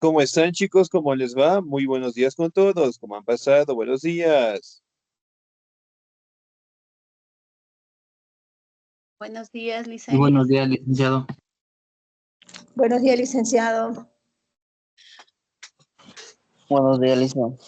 ¿Cómo están, chicos? ¿Cómo les va? Muy buenos días con todos. ¿Cómo han pasado? Buenos días. Buenos días, Muy Licencia. buenos días, licenciado. Buenos días, licenciado. Buenos días, licenciado.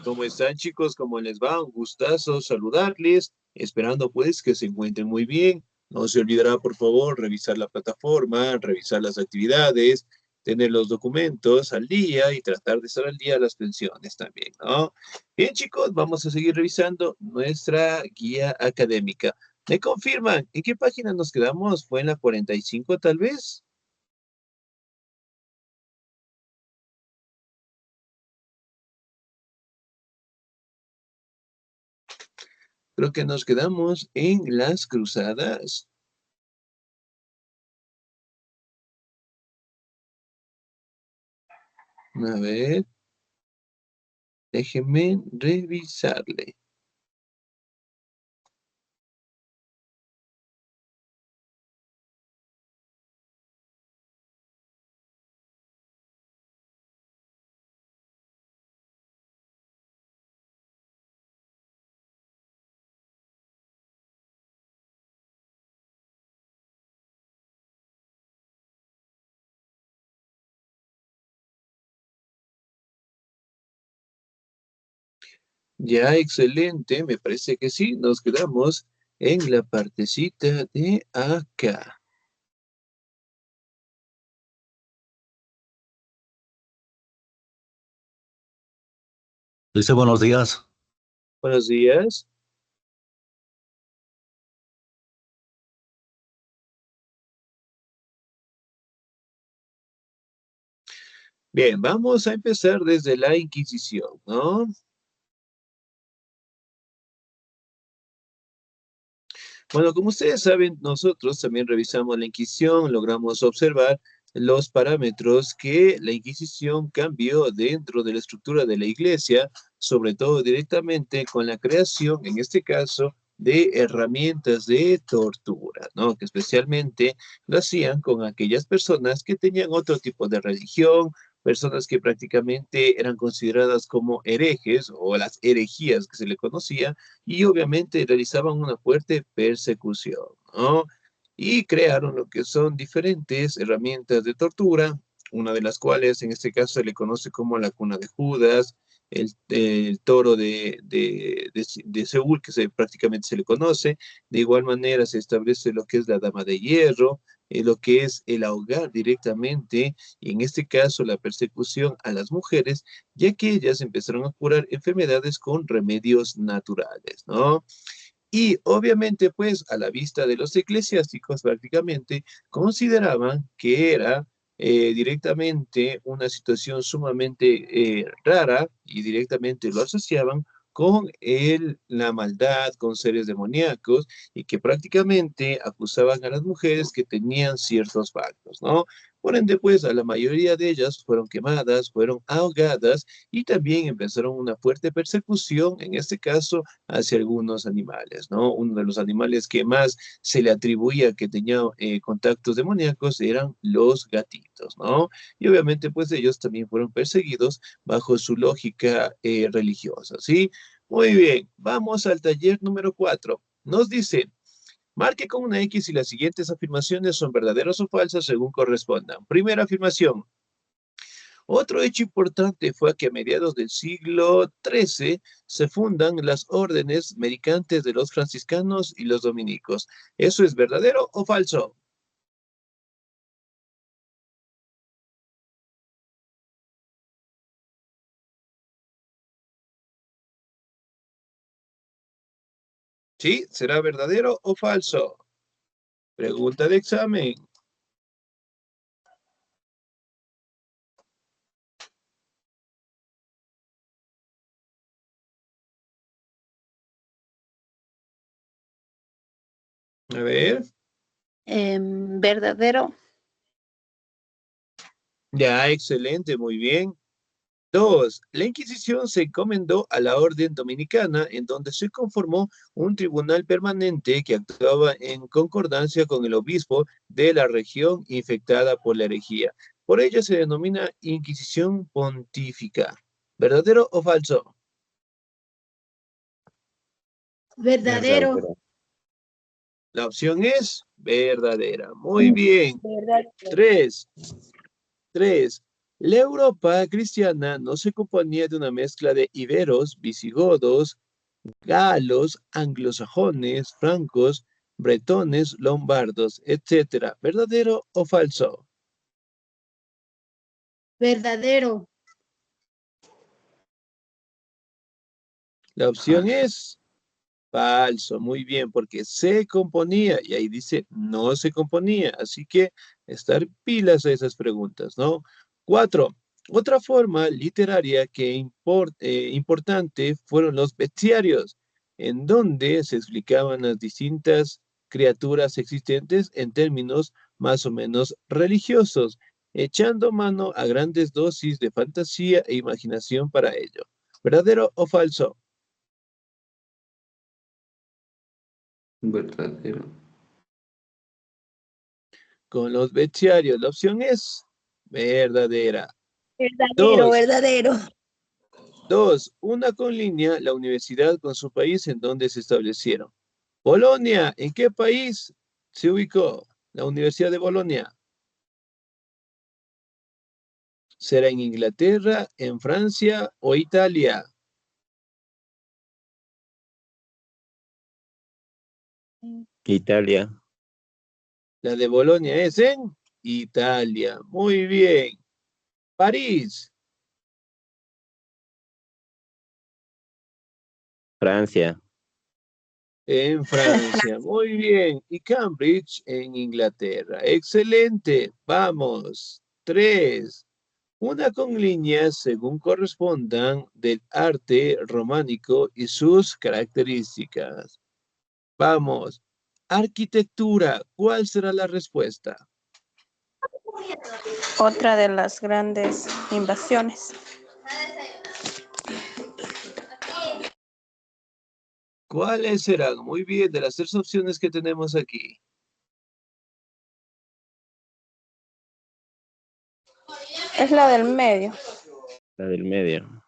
¿Cómo están, chicos? ¿Cómo les va? Un gustazo saludarles. Esperando, pues, que se encuentren muy bien. No se olvidará, por favor, revisar la plataforma, revisar las actividades, tener los documentos al día y tratar de estar al día las pensiones también, ¿no? Bien, chicos, vamos a seguir revisando nuestra guía académica. ¿Me confirman en qué página nos quedamos? ¿Fue en la 45, tal vez? Creo que nos quedamos en las cruzadas. A ver, déjeme revisarle. Ya, excelente, me parece que sí, nos quedamos en la partecita de acá. Dice buenos días. Buenos días. Bien, vamos a empezar desde la Inquisición, ¿no? Bueno, como ustedes saben, nosotros también revisamos la Inquisición, logramos observar los parámetros que la Inquisición cambió dentro de la estructura de la Iglesia, sobre todo directamente con la creación, en este caso, de herramientas de tortura, ¿no? Que especialmente lo hacían con aquellas personas que tenían otro tipo de religión, personas que prácticamente eran consideradas como herejes o las herejías que se le conocía, y obviamente realizaban una fuerte persecución, ¿no? Y crearon lo que son diferentes herramientas de tortura, una de las cuales en este caso se le conoce como la cuna de Judas, el toro de Seúl, que prácticamente se le conoce. De igual manera se establece lo que es la dama de hierro, lo que es el ahogar directamente, y en este caso la persecución a las mujeres, ya que ellas empezaron a curar enfermedades con remedios naturales, ¿no? Y obviamente, pues, a la vista de los eclesiásticos, prácticamente consideraban que era directamente una situación sumamente rara, y directamente lo asociaban con la maldad, con seres demoníacos, y que prácticamente acusaban a las mujeres que tenían ciertos pactos, ¿no? Por ende, pues, a la mayoría de ellas fueron quemadas, fueron ahogadas, y también empezaron una fuerte persecución, en este caso, hacia algunos animales, ¿no? Uno de los animales que más se le atribuía que tenía contactos demoníacos eran los gatitos, ¿no? Y obviamente, pues, ellos también fueron perseguidos bajo su lógica religiosa, ¿sí? Muy bien, vamos al taller número 4. Nos dice, marque con una X si las siguientes afirmaciones son verdaderas o falsas según correspondan. Primera afirmación. Otro hecho importante fue que a mediados del siglo XIII se fundan las órdenes mendicantes de los franciscanos y los dominicos. ¿Eso es verdadero o falso? ¿Sí? ¿Será verdadero o falso? Pregunta de examen. A ver. Verdadero. Ya, excelente, muy bien. 2. La Inquisición se encomendó a la Orden Dominicana, en donde se conformó un tribunal permanente que actuaba en concordancia con el obispo de la región infectada por la herejía. Por ello se denomina Inquisición pontífica. ¿Verdadero o falso? Verdadero. La opción es verdadera. Muy bien. Verdadero. 3. La Europa cristiana no se componía de una mezcla de iberos, visigodos, galos, anglosajones, francos, bretones, lombardos, etc. ¿Verdadero o falso? Verdadero. La opción es falso. Muy bien, porque se componía y ahí dice no se componía. Así que estar pilas a esas preguntas, ¿no? 4. Otra forma literaria que importante fueron los bestiarios, en donde se explicaban las distintas criaturas existentes en términos más o menos religiosos, echando mano a grandes dosis de fantasía e imaginación para ello. ¿Verdadero o falso? Verdadero. Con los bestiarios, la opción es verdadera. Verdadero, 2. verdadero. 2. Una conlínea, la universidad con su país en donde se establecieron. Bolonia, ¿en qué país se ubicó la Universidad de Bolonia? ¿Será en Inglaterra, en Francia o Italia? Italia. La de Bolonia es en Italia. Muy bien. París, Francia. en Francia. Muy bien. Y Cambridge en Inglaterra. Excelente. Vamos. 3. Una con líneas según correspondan del arte románico y sus características. Vamos. Arquitectura. ¿Cuál será la respuesta? Otra de las grandes invasiones. ¿Cuáles serán? Muy bien, de las 3 opciones que tenemos aquí. Es la del medio. La del medio.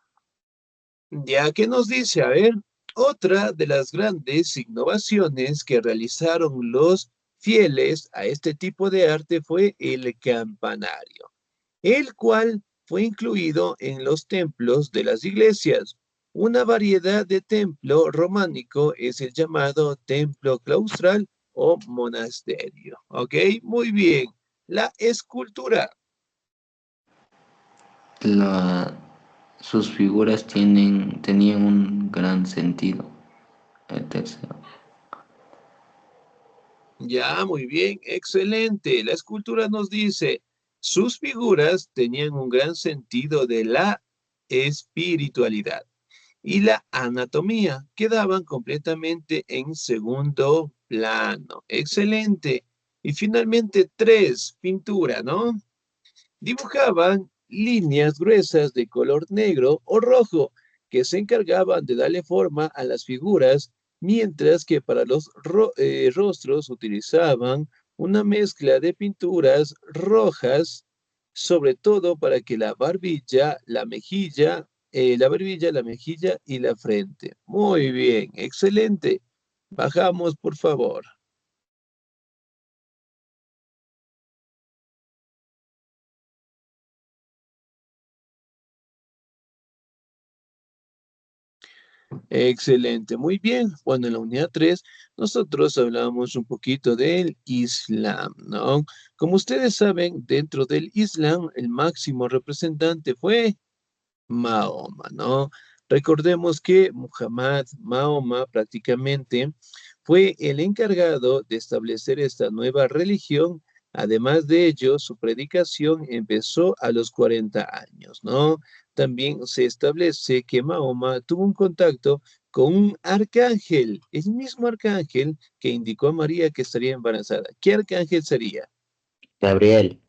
Ya que nos dice, a ver, otra de las grandes innovaciones que realizaron los fieles a este tipo de arte fue el campanario, el cual fue incluido en los templos de las iglesias. Una variedad de templo románico es el llamado templo claustral o monasterio. ¿Ok? Muy bien. La escultura. Sus figuras tenían un gran sentido. El tercero. Ya, muy bien, excelente. La escultura nos dice, sus figuras tenían un gran sentido de la espiritualidad y la anatomía quedaban completamente en segundo plano. Excelente. Y finalmente, 3, pintura, ¿no? Dibujaban líneas gruesas de color negro o rojo que se encargaban de darle forma a las figuras, mientras que para los rostros utilizaban una mezcla de pinturas rojas, sobre todo para que la barbilla, la mejilla y la frente. Muy bien, excelente. Bajamos, por favor. Excelente, muy bien. Bueno, en la unidad 3 nosotros hablamos un poquito del Islam, ¿no? Como ustedes saben, dentro del Islam el máximo representante fue Mahoma, ¿no? Recordemos que Mahoma prácticamente fue el encargado de establecer esta nueva religión. Además de ello, su predicación empezó a los 40 años, ¿no? También se establece que Mahoma tuvo un contacto con un arcángel, el mismo arcángel que indicó a María que estaría embarazada. ¿Qué arcángel sería? Gabriel.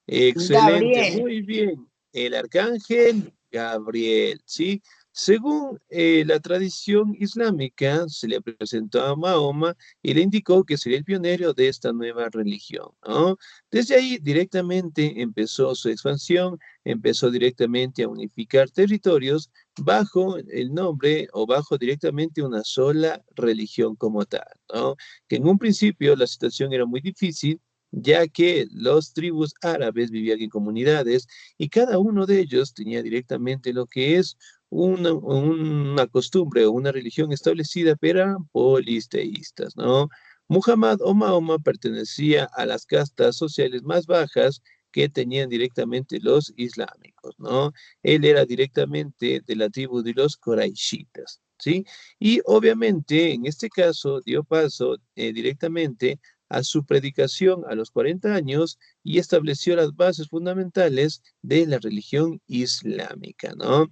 Excelente, Gabriel. muy bien. El arcángel Gabriel, ¿sí? Según la tradición islámica, se le presentó a Mahoma y le indicó que sería el pionero de esta nueva religión, ¿no? Desde ahí directamente empezó su expansión, empezó directamente a unificar territorios bajo el nombre o bajo directamente una sola religión como tal, ¿no? Que en un principio la situación era muy difícil, ya que los tribus árabes vivían en comunidades y cada uno de ellos tenía directamente lo que es una costumbre o una religión establecida, pero eran polisteístas, ¿no? Muhammad o Mahoma pertenecía a las castas sociales más bajas que tenían directamente los islámicos, ¿no? Él era directamente de la tribu de los Quraishitas, ¿sí? Y obviamente en este caso dio paso directamente a su predicación a los 40 años y estableció las bases fundamentales de la religión islámica, ¿no?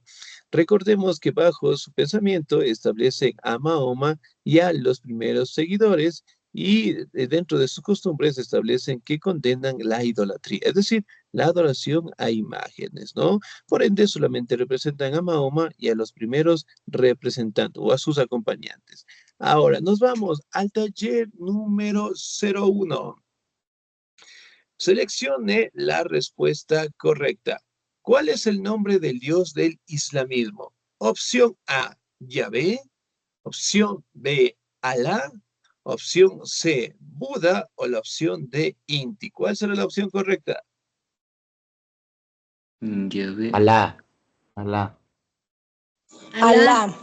Recordemos que bajo su pensamiento establece a Mahoma y a los primeros seguidores y dentro de sus costumbres establecen que condenan la idolatría, es decir, la adoración a imágenes, ¿no? Por ende, solamente representan a Mahoma y a los primeros representantes o a sus acompañantes. Ahora, nos vamos al taller número 01. Seleccione la respuesta correcta. ¿Cuál es el nombre del Dios del islamismo? Opción A, Yahvé. Opción B, Alá. Opción C, Buda. O la opción D, Inti. ¿Cuál será la opción correcta? Yahvé. Alá. Alá. Alá.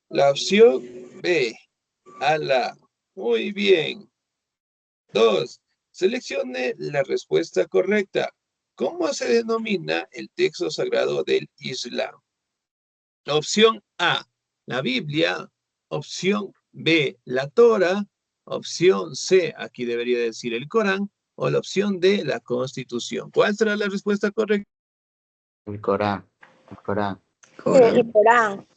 La opción B, Alá. Muy bien. 2. Seleccione la respuesta correcta. ¿Cómo se denomina el texto sagrado del Islam? Opción A, la Biblia. Opción B, la Torah. Opción C, aquí debería decir el Corán. O la opción D, la Constitución. ¿Cuál será la respuesta correcta? El Corán. El Corán. El Corán.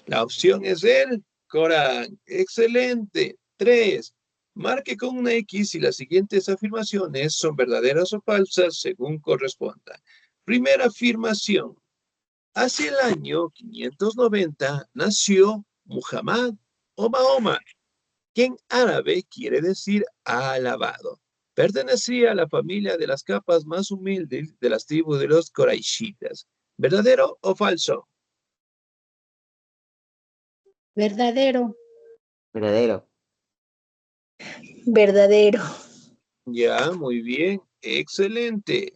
La opción es el Corán. Excelente. 3. Marque con una X si las siguientes afirmaciones son verdaderas o falsas según corresponda. Primera afirmación. Hacia el año 590 nació Muhammad o Mahoma, que en árabe quiere decir alabado. Pertenecía a la familia de las capas más humildes de las tribus de los Quraishitas. ¿Verdadero o falso? Verdadero. Verdadero. Verdadero. Ya, muy bien. Excelente.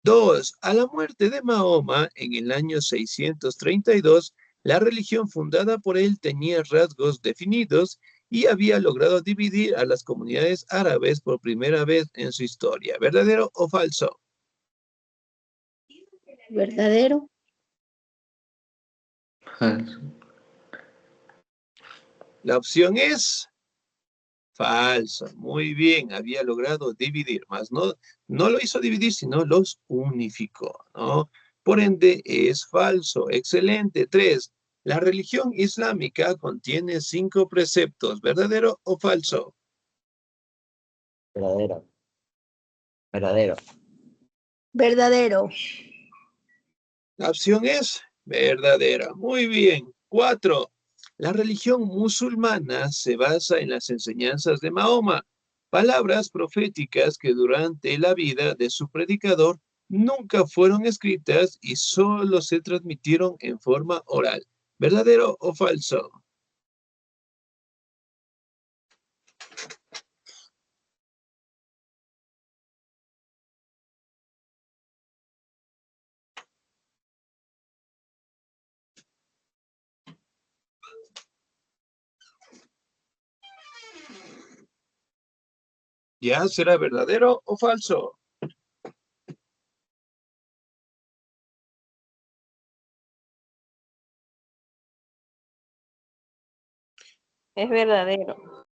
2. A la muerte de Mahoma en el año 632, la religión fundada por él tenía rasgos definidos y había logrado dividir a las comunidades árabes por primera vez en su historia. ¿Verdadero o falso? Verdadero. Falso. La opción es falso. Muy bien, había logrado dividir, más no lo hizo dividir, sino los unificó, ¿no? Por ende, es falso. Excelente. 3. La religión islámica contiene 5 preceptos. ¿Verdadero o falso? Verdadero. Verdadero. Verdadero. La opción es verdadera. Muy bien. 4. La religión musulmana se basa en las enseñanzas de Mahoma, palabras proféticas que durante la vida de su predicador nunca fueron escritas y solo se transmitieron en forma oral. ¿Verdadero o falso? ¿Ya será verdadero o falso? Es verdadero.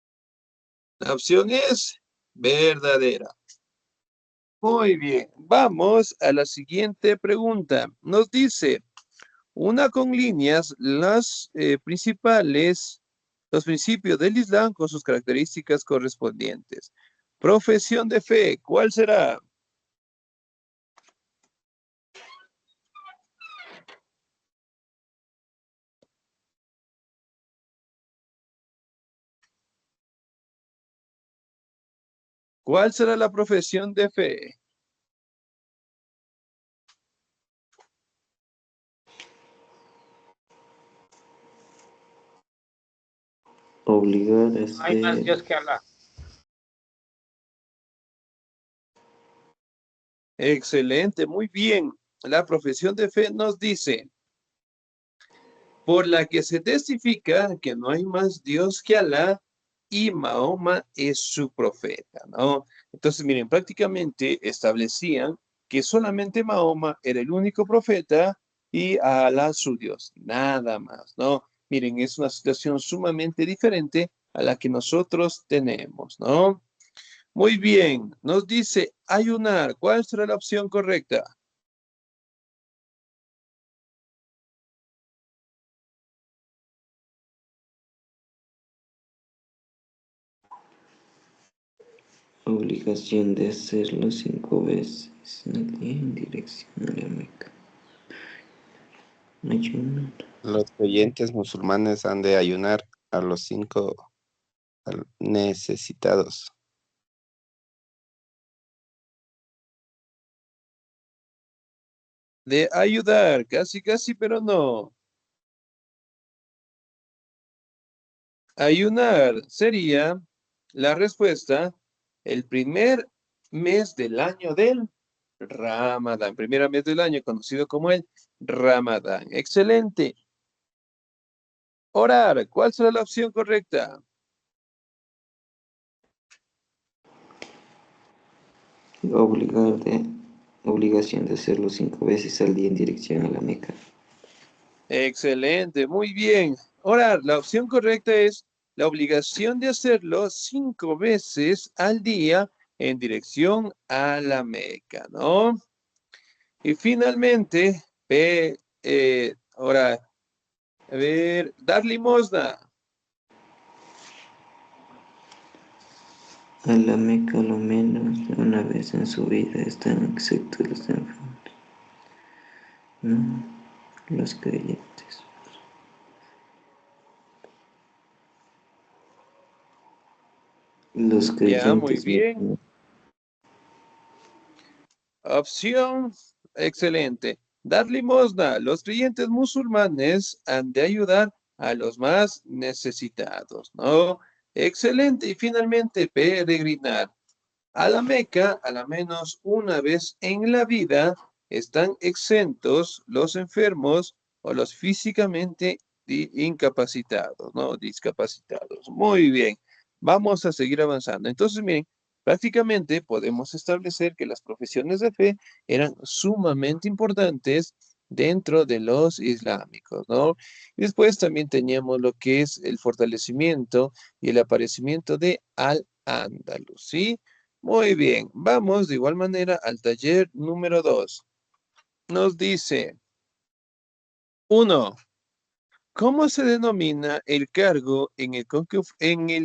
La opción es verdadera. Muy bien, vamos a la siguiente pregunta. Nos dice, una con líneas, los principios del Islam con sus características correspondientes. Profesión de fe, ¿cuál será? ¿Cuál será la profesión de fe? Obligar Hay más Dios que Alá. Excelente, muy bien. La profesión de fe nos dice, por la que se testifica que no hay más Dios que Alá y Mahoma es su profeta, ¿no? Entonces, miren, prácticamente establecían que solamente Mahoma era el único profeta y Alá su Dios, nada más, ¿no? Miren, es una situación sumamente diferente a la que nosotros tenemos, ¿no? Muy bien, nos dice ayunar. ¿Cuál será la opción correcta? obligación de hacerlo 5 veces al día en dirección a la Meca. Ayunar. Los creyentes musulmanes han de ayunar a los 5 necesitados. De ayudar, casi, casi, pero no. Ayunar sería la respuesta el primer mes del año del Ramadán. Primer mes del año conocido como el Ramadán. Excelente. Orar, ¿cuál será la opción correcta? Obligación de hacerlo 5 veces al día en dirección a la Meca. Excelente, muy bien. Orar, la opción correcta es la obligación de hacerlo 5 veces al día en dirección a la Meca, ¿no? Y finalmente, ahora, a ver, dar limosna. A la Meca lo menos una vez en su vida están exceptos los enfermos. No, los creyentes. Los Ya, muy creyentes. bien. Opción, excelente. Dar limosna. Los creyentes musulmanes han de ayudar a los más necesitados, ¿no? Excelente. Y finalmente, peregrinar. A la Meca, a la menos una vez en la vida, están exentos los enfermos o los físicamente incapacitados, ¿no? Discapacitados. Muy bien. Vamos a seguir avanzando. Entonces, miren, prácticamente podemos establecer que las profesiones de fe eran sumamente importantes dentro de los islámicos, ¿no? Y después también teníamos lo que es el fortalecimiento y el aparecimiento de Al-Ándalus, ¿sí? Muy bien, vamos de igual manera al taller número 2. Nos dice, 1. ¿Cómo se denomina el cargo en el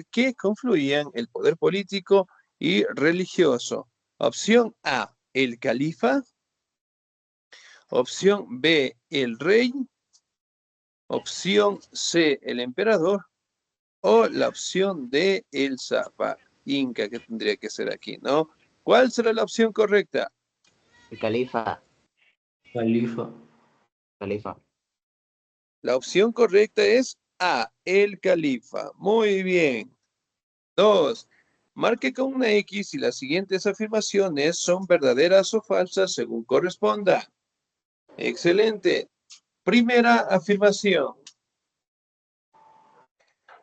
que confluían el poder político y religioso? Opción A, el califa. Opción B, el rey. Opción C, el emperador. O la opción D, el zapa inca, que tendría que ser aquí, ¿no? ¿Cuál será la opción correcta? El califa. Califa. Califa. La opción correcta es A, el califa. Muy bien. 2. Marque con una X si las siguientes afirmaciones son verdaderas o falsas según corresponda. Excelente. Primera afirmación.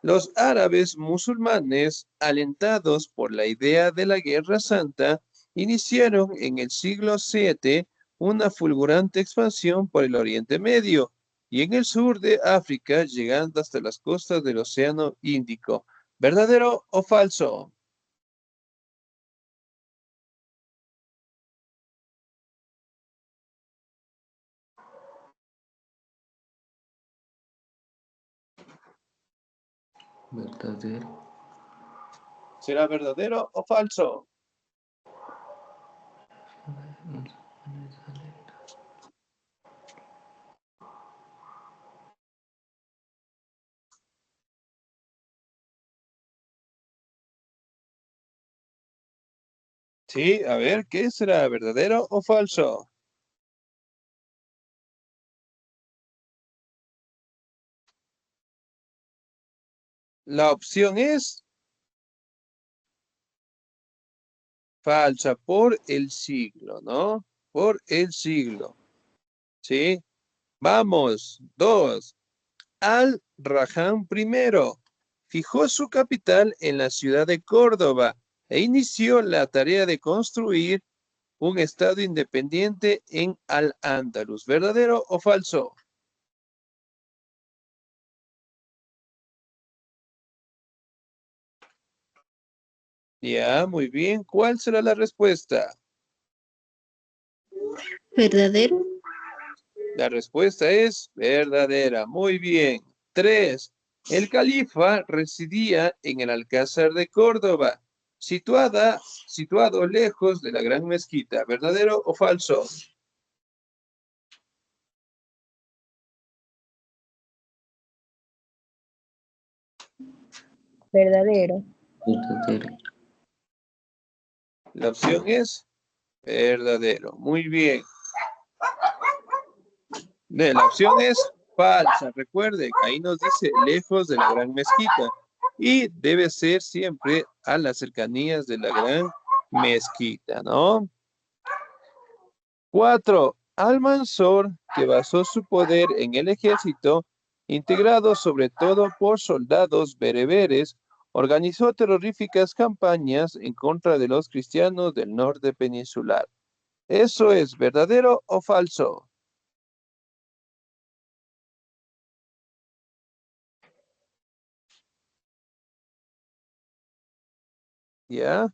Los árabes musulmanes, alentados por la idea de la Guerra Santa, iniciaron en el siglo VII una fulgurante expansión por el Oriente Medio y en el sur de África, llegando hasta las costas del Océano Índico. ¿Verdadero o falso? Verdadero. ¿Será verdadero o falso? Sí, a ver, ¿qué será? ¿Verdadero o falso? La opción es falsa por el siglo, ¿no? Por el siglo. ¿Sí? Vamos, 2. Al-Raján I fijó su capital en la ciudad de Córdoba e inició la tarea de construir un estado independiente en Al-Ándalus. ¿Verdadero o falso? Ya, muy bien. ¿Cuál será la respuesta? verdadero, La respuesta es verdadera. Muy bien. 3. El califa residía en el Alcázar de Córdoba, situado lejos de la gran mezquita. ¿Verdadero o falso? Verdadero. verdadero, La opción es verdadero. Muy bien. La opción es falsa. Recuerde, ahí nos dice lejos de la gran mezquita. Y debe ser siempre a las cercanías de la gran mezquita, ¿no? 4. Al-Mansur, que basó su poder en el ejército, integrado sobre todo por soldados bereberes, organizó terroríficas campañas en contra de los cristianos del norte peninsular. ¿Eso es verdadero o falso? ¿Ya?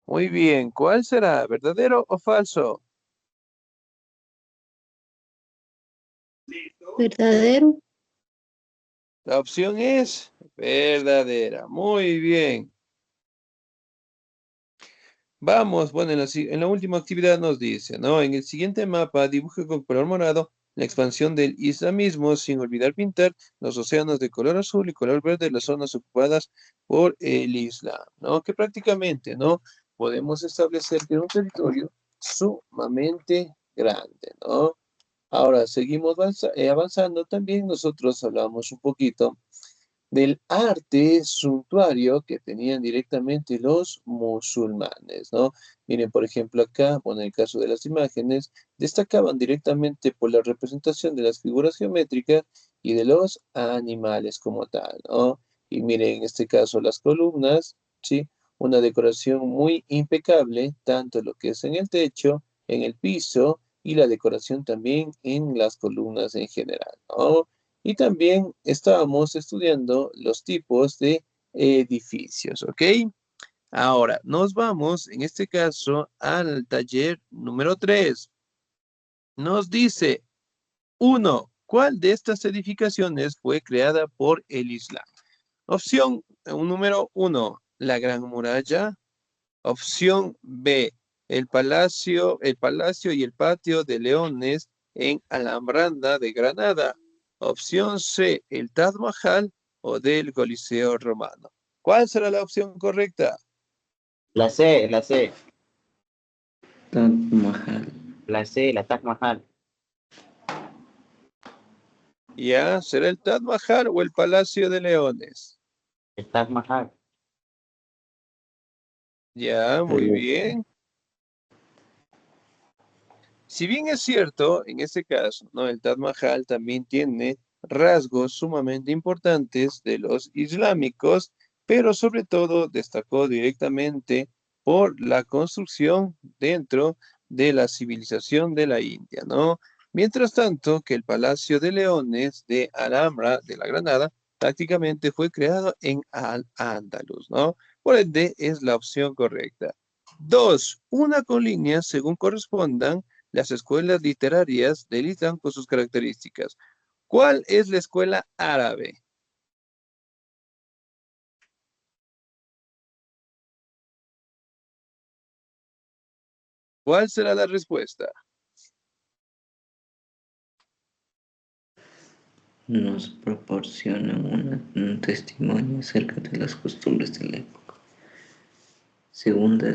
Muy bien. ¿Cuál será? ¿Verdadero o falso? verdadero, La opción es verdadera. Muy bien. Vamos, bueno, en la última actividad nos dice, ¿no? En el siguiente mapa dibuje con color morado la expansión del islamismo, sin olvidar pintar los océanos de color azul y color verde, las zonas ocupadas por el Islam, ¿no? Que prácticamente, ¿no? Podemos establecer que es un territorio sumamente grande, ¿no? Ahora, seguimos avanzando. También nosotros hablamos un poquito del arte suntuario que tenían directamente los musulmanes, ¿no? Miren, por ejemplo, acá, bueno, en el caso de las imágenes, destacaban directamente por la representación de las figuras geométricas y de los animales como tal, ¿no? Y miren, en este caso, las columnas, ¿sí? Una decoración muy impecable, tanto lo que es en el techo, en el piso y la decoración también en las columnas en general, ¿no? Y también estábamos estudiando los tipos de edificios, ¿ok? Ahora, nos vamos, en este caso, al taller número 3. Nos dice, 1. ¿Cuál de estas edificaciones fue creada por el Islam? Opción número 1, la Gran Muralla. Opción B, el palacio y el patio de Leones en Alhambra de Granada. Opción C, el Taj Mahal o del Coliseo Romano. ¿Cuál será la opción correcta? La C, la C, Taj Mahal, la C, la Taj Mahal. ¿Ya? ¿Será el Taj Mahal o el Palacio de Leones? El Taj Mahal. Ya, muy bien. Si bien es cierto, en este caso, ¿no? El Taj Mahal también tiene rasgos sumamente importantes de los islámicos, pero sobre todo destacó directamente por la construcción dentro de la civilización de la India, ¿no? Mientras tanto, que el Palacio de Leones de Alhambra de la Granada prácticamente fue creado en Al-Ándalus, ¿no? Por ende, es la opción correcta. 2. Una con líneas según correspondan las escuelas literarias del Islam con sus características. ¿Cuál es la escuela árabe? ¿Cuál será la respuesta? nos proporcionan un testimonio acerca de las costumbres de la época. Segunda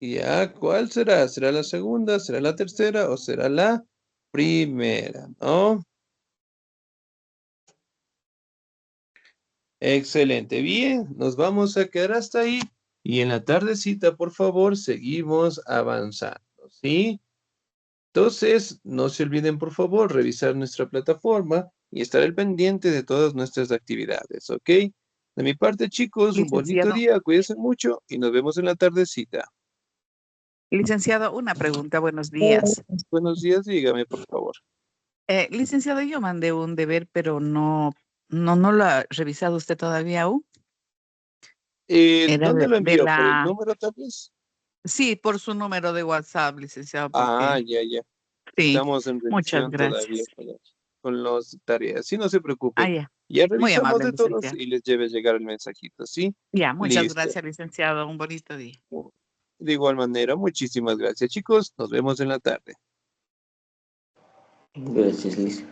Ya, ¿cuál será? ¿Será la segunda? ¿Será la tercera? ¿O será la primera? ¿No? Excelente. Bien, nos vamos a quedar hasta ahí. Y en la tardecita, por favor, seguimos avanzando, ¿sí? Entonces, no se olviden, por favor, revisar nuestra plataforma y estar al pendiente de todas nuestras actividades, ¿ok? De mi parte, chicos, un bonito Licenciado, día, cuídense mucho y nos vemos en la tardecita. licenciado, una pregunta, buenos días. Buenos días, dígame, por favor. Licenciado, yo mandé un deber, pero no lo ha revisado usted todavía aún. Era ¿Dónde lo de envió? ¿Por el la, número, tal vez? sí, por su número de WhatsApp, licenciado, Ah, porque ya. sí, Estamos en muchas revisión todavía gracias. con las tareas. Sí, no se Ah, preocupe. ya, Ya muy revisamos amable, de todos licenciado. y les lleve llegar el mensajito, ¿sí? Ya, muchas Listo. gracias, licenciado. Un bonito día. De igual manera, muchísimas gracias, chicos. Nos vemos en la tarde. Gracias, Liz.